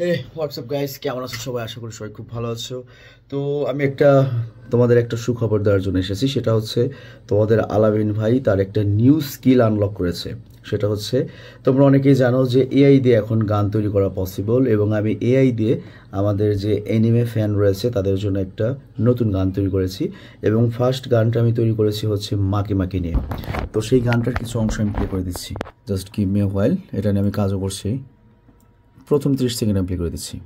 হে WhatsApp guys, কেমন আছো সবাই? আশা করি সবাই খুব ভালো আছো। তো আমি তোমাদের একটা সুখবর দেওয়ার জন্য এসেছি। সেটা হচ্ছে তোমাদের আলামিন ভাই তার একটা নিউ স্কিল আনলক করেছে। সেটা হচ্ছে, তোমরা অনেকেই জানো যে এআই দিয়ে এখন গান তৈরি করা পসিবল, এবং আমি এআই দিয়ে আমাদের যে এনিমে ফ্যান রয়েছে তাদের জন্য একটা নতুন গান তৈরি করেছি। এবং ফার্স্ট গানটা আমি তৈরি করেছি হচ্ছে মাকে মাকে নিয়ে। তো সেই গানটার কিছু অংশ আমি প্লে করে দিচ্ছি। Just give me a while. এটা নিয়ে আমি কাজও করছি। প্রথম 30 সেকেন্ড আমি প্লে করে দিচ্ছি।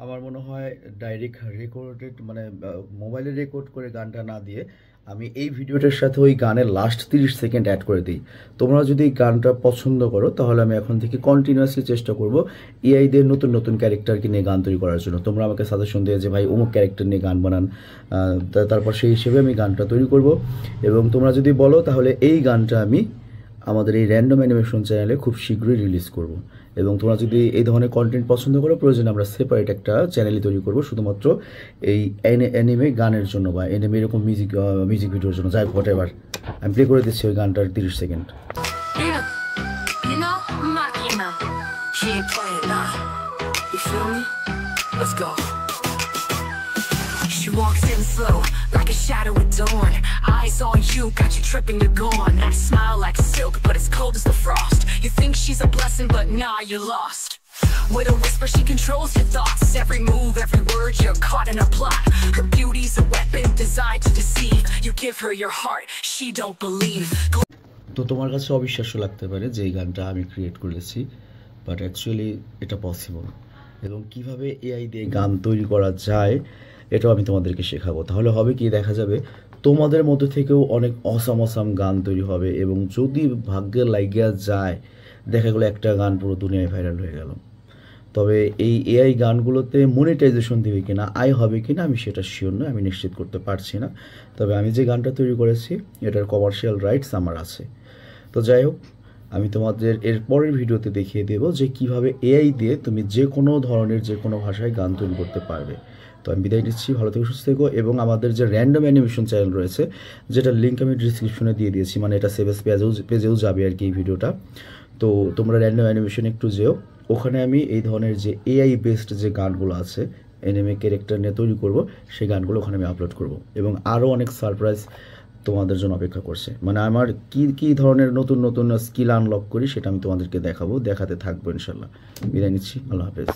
আমার মনে হয় ডাইরেক্ট রেকর্ডেড, মানে মোবাইলে রেকর্ড করে গানটা না দিয়ে আমি এই ভিডিওটার সাথে ওই গানের লাস্ট 30 সেকেন্ড অ্যাড করে দিই। তোমরা যদি গানটা পছন্দ করো তাহলে আমি এখন থেকে কন্টিনিউয়াসলি চেষ্টা করব এআই দিয়ে নতুন নতুন ক্যারেক্টারকে নিয়ে গান তৈরি করার জন্য। তোমরা আমাকে সাজেশন দিয়ে যে ভাই অমুক ক্যারেক্টার নিয়ে গান বানান, তারপর সেই হিসেবে আমি গানটা তৈরি করব। এবং তোমরা যদি বলো তাহলে এই গানটা আমি আমাদের এই র্যান্ডম অ্যানিমেশন চ্যানেলে খুব শীঘ্রই রিলিজ করব। এবং তোমরা যদি এই ধরনের কন্টেন্ট পছন্দ করো, প্রয়োজনে আমরা সেপারেট একটা চ্যানেলই তৈরি করব শুধুমাত্র এই অ্যানিমে গানের জন্য বা অ্যানিমে এরকম মিউজিক ভিডিওর জন্য। যাই হোক, এবার আমি প্লে করে দিচ্ছি ওই গানটার 30 second. She walks in slow, like a shadow at dawn. Eyes on you, got you tripping, you're gone. That smile like silk, but it's cold as the frost. You think she's a blessing, but nah, you're lost. With a whisper, she controls your thoughts. Every move, every word, you're caught in a plot. Her beauty's a weapon designed to deceive. You give her your heart, she don't believe. তো তোমার কাছে অবিশ্বাস্য লাগতে পারে যে এই গানটা আমি ক্রিয়েট করেছি, বাট অ্যাকচুয়ালি এটা পসিবল। এবং কিভাবে এআই দিয়ে গান তৈরি করা যায় এটাও আমি তোমাদেরকে শেখাবো। তাহলে হবে কি, দেখা যাবে তোমাদের মধ্যে থেকেও অনেক অসাম গান তৈরি হবে। এবং যদি ভাগ্যে লাগিয়া যায়, দেখা গেলো একটা গান পুরো দুনিয়ায় ভাইরাল হয়ে গেল। তবে এই এআই গানগুলোতে মনিটাইজেশন দিবে কিনা, আয় হবে কিনা, আমি সেটা শিওর নয়, আমি নিশ্চিত করতে পারছি না। তবে আমি যে গানটা তৈরি করেছি এটার কমার্শিয়াল রাইটস আমার আছে। তো যাই হোক, আমি তোমাদের এর পরের ভিডিওতে দেখিয়ে দেবো যে কিভাবে এআই দিয়ে তুমি যে কোনো ধরনের যে কোনো ভাষায় গান তৈরি করতে পারবে। তো আমি বিদায় নিচ্ছি, ভালো থেকে সুস্থ থেকো। এবং আমাদের যে র্যান্ডম অ্যানিমেশন চ্যানেল রয়েছে, যেটার লিঙ্ক আমি ডিসক্রিপশনে দিয়ে দিয়েছি, মানে এটা সেভেস পেজেও যাবে আর কি এই ভিডিওটা। তো তোমরা র্যান্ডম অ্যানিমেশন একটু যেও, ওখানে আমি এই ধরনের যে এআই বেসড যে গানগুলো আছে অ্যানিমে ক্যারেক্টার নিয়ে তৈরি করব, সেই গানগুলো ওখানে আমি আপলোড করব। এবং আরও অনেক সারপ্রাইজ তোমাদের জন্য অপেক্ষা করছে। মানে আমার কি ধরনের নতুন নতুন স্কিল আনলক করি সেটা আমি তোমাদেরকে দেখাতে থাকবো ইনশাল্লাহ। বিদায় নিচ্ছি, আল্লাহ হাফেজ।